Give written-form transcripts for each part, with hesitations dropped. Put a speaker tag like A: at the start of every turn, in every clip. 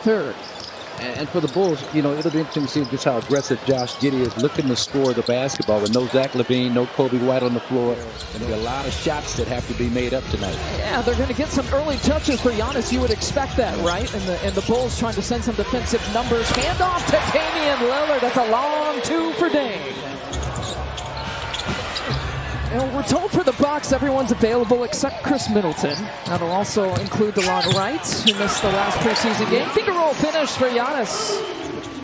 A: third.
B: And for the Bulls, you know, it'll be interesting to see just how aggressive Josh Giddey is looking to score the basketball with no Zach LaVine, no Kobe White on the floor. And there'll be a lot of shots that have to be made up tonight.
A: Yeah, they're going to get some early touches for Giannis. You would expect that, right? And the Bulls trying to send some defensive numbers. Handoff to Damian Lillard. That's a long two for Dame. And we're told for the Bucks, everyone's available except Chris Middleton. That'll also include DeLon Wright, who missed the last preseason game. Finger roll finish for Giannis.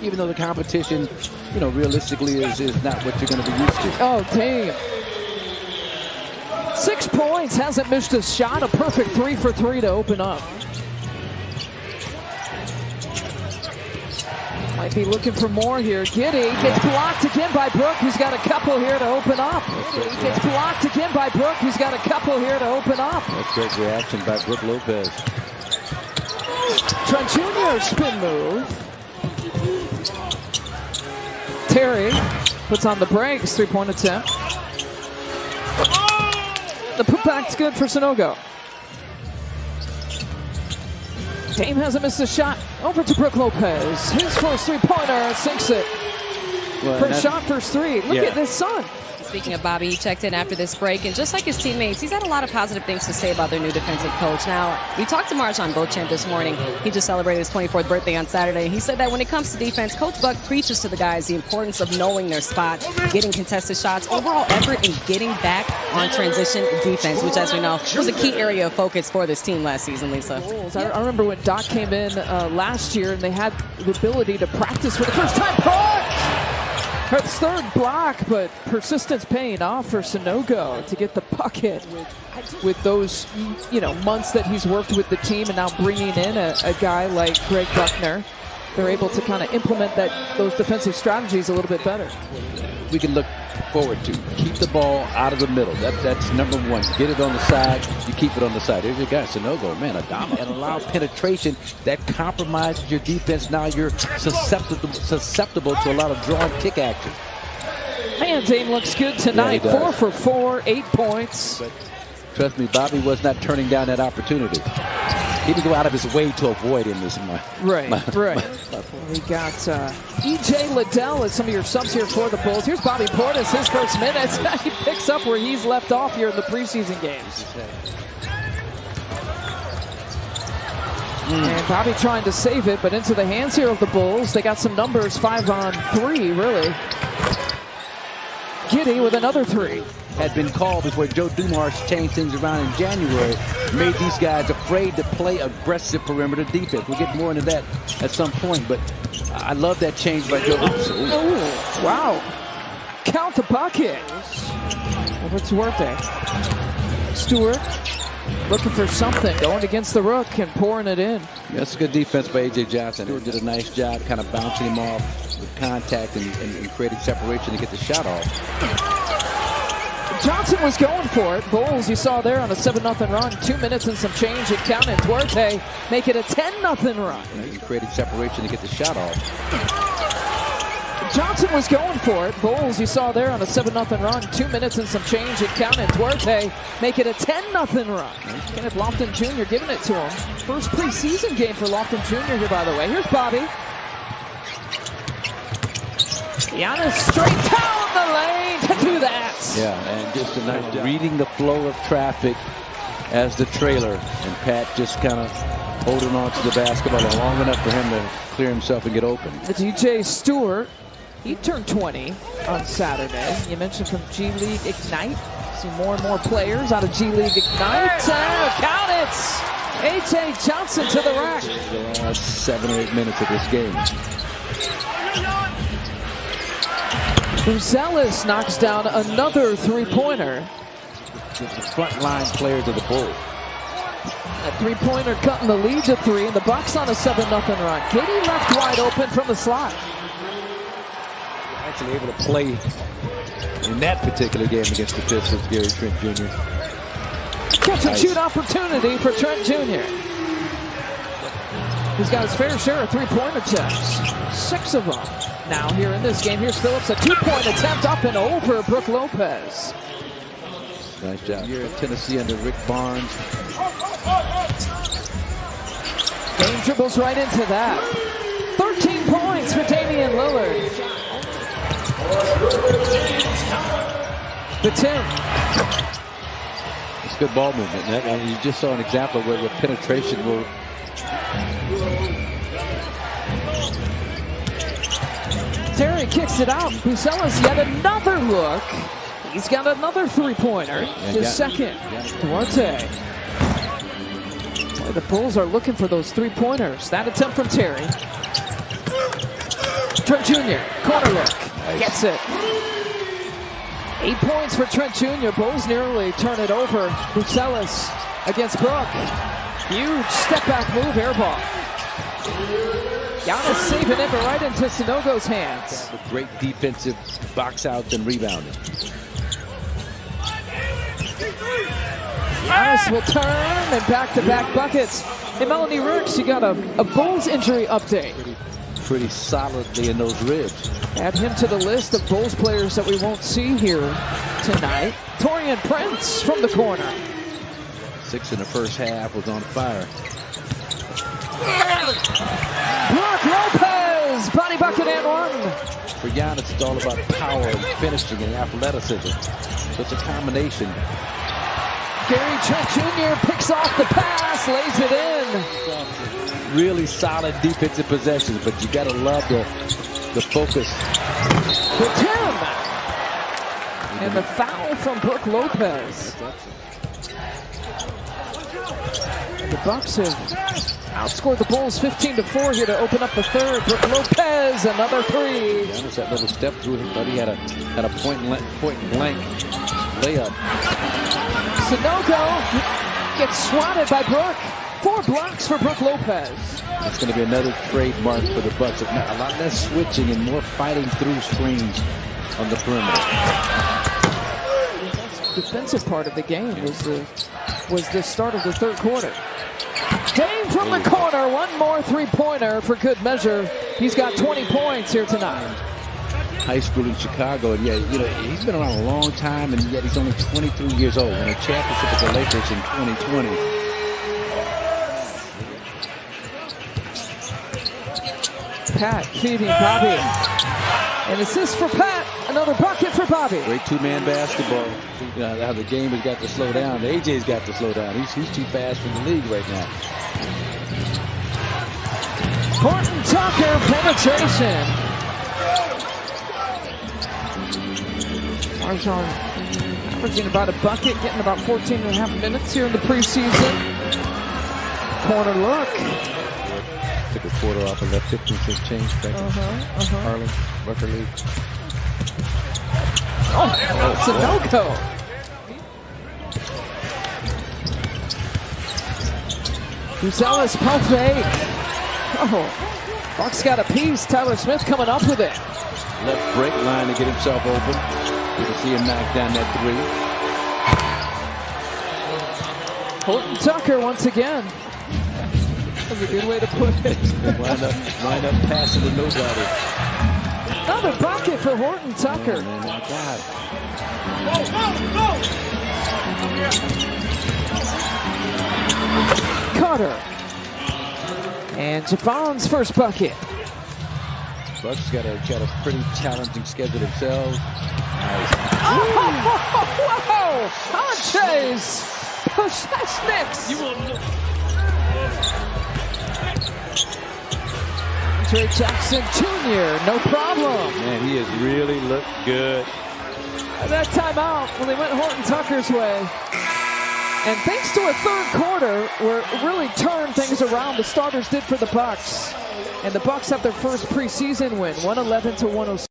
B: Even though the competition, you know, realistically is not what you're going to be used to.
A: Oh, Dame. 6 points, hasn't missed a shot. A perfect 3 for 3 to open up. Might be looking for more here. Giddey gets blocked again by Brook, who's got a couple here to open up. Giddey gets blocked again by Brook, who's got a couple here to open up.
B: That's great reaction by Brook Lopez.
A: Trent Jr. spin move. Terry puts on the brakes. 3-point attempt. The putback's good for Sanogo. Dame hasn't missed a shot. Over to Brook Lopez. His first 3-pointer sinks it. First shot, first 3. Look at this son.
C: Speaking of Bobby, he checked in after this break, and just like his teammates, he's had a lot of positive things to say about their new defensive coach. Now, we talked to Marjon Beauchamp this morning. He just celebrated his 24th birthday on Saturday. He said that when it comes to defense, Coach Buck preaches to the guys the importance of knowing their spot, getting contested shots, overall effort, and getting back on transition defense, which, as we know, was a key area of focus for this team last season, Lisa.
A: I remember when Doc came in last year, and they had the ability to practice for the first time. Her third block, but persistence paying off for Sanogo to get the bucket with those, you know, months that he's worked with the team, and now bringing in a guy like Greg Buckner. They're able to kind of implement those defensive strategies a little bit better.
B: We can look forward to keep the ball out of the middle. That's number one. Get it on the side. You keep it on the side. There's your guy, Sanogo, man, a dominant, and allow penetration that compromises your defense. Now you're susceptible to a lot of drawn kick action.
A: And Dame looks good tonight. 4 for 4, 8 points.
B: But trust me, Bobby was not turning down that opportunity. He would go out of his way to avoid him.
A: Right. We got E.J. Liddell as some of your subs here for the Bulls. Here's Bobby Portis, his first minutes. He picks up where he's left off here in the preseason games. And Bobby trying to save it, but into the hands here of the Bulls. They got some numbers, 5 on 3, really. Giddey with another 3.
B: Had been called before Joe Dumars changed things around in January, made these guys afraid to play aggressive perimeter defense. We'll get more into that at some point, but I love that change by Joe.
A: Oh, wow. Count the bucket. Over to Duarte. Stewart looking for something, going against the Rook and pouring it in.
B: That's a good defense by A.J. Johnson. Stewart did a nice job kind of bouncing him off with contact and creating separation to get the shot off.
A: Johnson was going for it. Bulls, you saw there on a 7-0 run. 2 minutes and some change and counting. Duarte make it a 10-0 run.
B: He created separation to get the shot off.
A: Johnson was going for it. Bulls, you saw there on a 7-0 run. 2 minutes and some change and counting. Duarte make it a 10-0 run. Kenneth Lofton Jr. giving it to him. First preseason game for Lofton Jr. here, by the way. Here's Bobby. Giannis straight down the lane to do that.
B: Yeah, and just a nice job reading the flow of traffic as the trailer, and Pat just kind of holding on to the basketball long enough for him to clear himself and get open.
A: DJ Stewart, he turned 20 on Saturday. You mentioned from G League Ignite. See more and more players out of G League Ignite. Count it! A.J. Johnson to the rack.
B: The last 7 or 8 minutes of this game.
A: Buzelis knocks down another 3-pointer.
B: The front line players of the Bulls.
A: A 3-pointer cutting the lead to 3, and the Bucks on a 7-0 run. Giddey left wide open from the slot.
B: Actually able to play in that particular game against the Pistons, Gary Trent Jr.
A: Catch and shoot opportunity for Trent Jr. He's got his fair share of 3-point attempts. 6 of them. Now here in this game, here's Phillips, a 2-point attempt up and over Brook Lopez.
B: Nice job here in Tennessee under Rick Barnes.
A: Dame dribbles right into that. 13 points for Damian Lillard. The Tim.
B: It's good ball movement. And you just saw an example where the penetration will.
A: Terry kicks it out. Bucella's yet another look. He's got another three-pointer. His second. Duarte. Boy, the Bulls are looking for those three-pointers. That attempt from Terry. Trent Jr. Corner look. Gets it. 8 points for Trent Jr. Bulls nearly turn it over. Bucella's against Brook. Huge step-back move, air ball. Giannis saving it, but right into Sanogo's hands.
B: Great defensive box outs and rebounding.
A: Giannis will turn and back-to-back buckets. Hey, Melanie Ricks, you got a Bulls injury update.
B: Pretty solidly in those ribs.
A: Add him to the list of Bulls players that we won't see here tonight. Torian Prince from the corner.
B: 6 in the first half, was on fire.
A: Brook Lopez, body bucket and one.
B: For Giannis, it's all about power and finishing and athleticism. So it's a combination.
A: Gary Trent Jr. picks off the pass, lays it in.
B: Really solid defensive possessions, but you got to love the focus.
A: The Tim. And the foul from Brook Lopez. And the Bucks have outscored the Bulls 15-4 here to open up the third. Brook Lopez, another three.
B: Giannis, that little step through him, but he had a point blank layup.
A: Sanogo gets swatted by Brook. 4 blocks for Brook Lopez.
B: It's going to be another trademark for the Bucks. A lot less switching and more fighting through screens on the perimeter.
A: The defensive part of the game was the start of the third quarter. Dame from the corner, one more three-pointer for good measure. He's got 20 points here tonight.
B: High school in Chicago, and yeah, you know, he's been around a long time, and yet he's only 23 years old. Won a championship with the Lakers in 2020.
A: Pat feeding Bobby. An assist for Pat. Another bucket for Bobby.
B: Great two-man basketball. You know how the game has got to slow down. The AJ's got to slow down. He's too fast for the league right now.
A: Horton Tucker penetration. Marjon averaging about a bucket, getting about 14 and a half minutes here in the preseason. Corner look.
B: Took a quarter off and left 15 cents change back in Harlem, Rucker League.
A: It's a no-go. Bucella's pump fake. Oh, Bucks got a piece. Tyler Smith coming up with it.
B: Left break line to get himself open. You can see him knock down that three.
A: Horton Tucker once again. That's a good way to put it.
B: Wind up passing to nobody.
A: Another bucket for Horton Tucker.
B: Oh, man, my God.
A: Carter. And Javon's first bucket.
B: Bucks got a pretty challenging schedule themselves. Nice.
A: Whoa! Andres Poshesniks.
B: You will know.
A: Andre Jackson Jr., no problem.
B: Man, he has really looked good.
A: That timeout when they went Horton Tucker's way. And thanks to a third quarter where it really turned things around, the starters did for the Bucks. And the Bucks have their first preseason win, 111-106.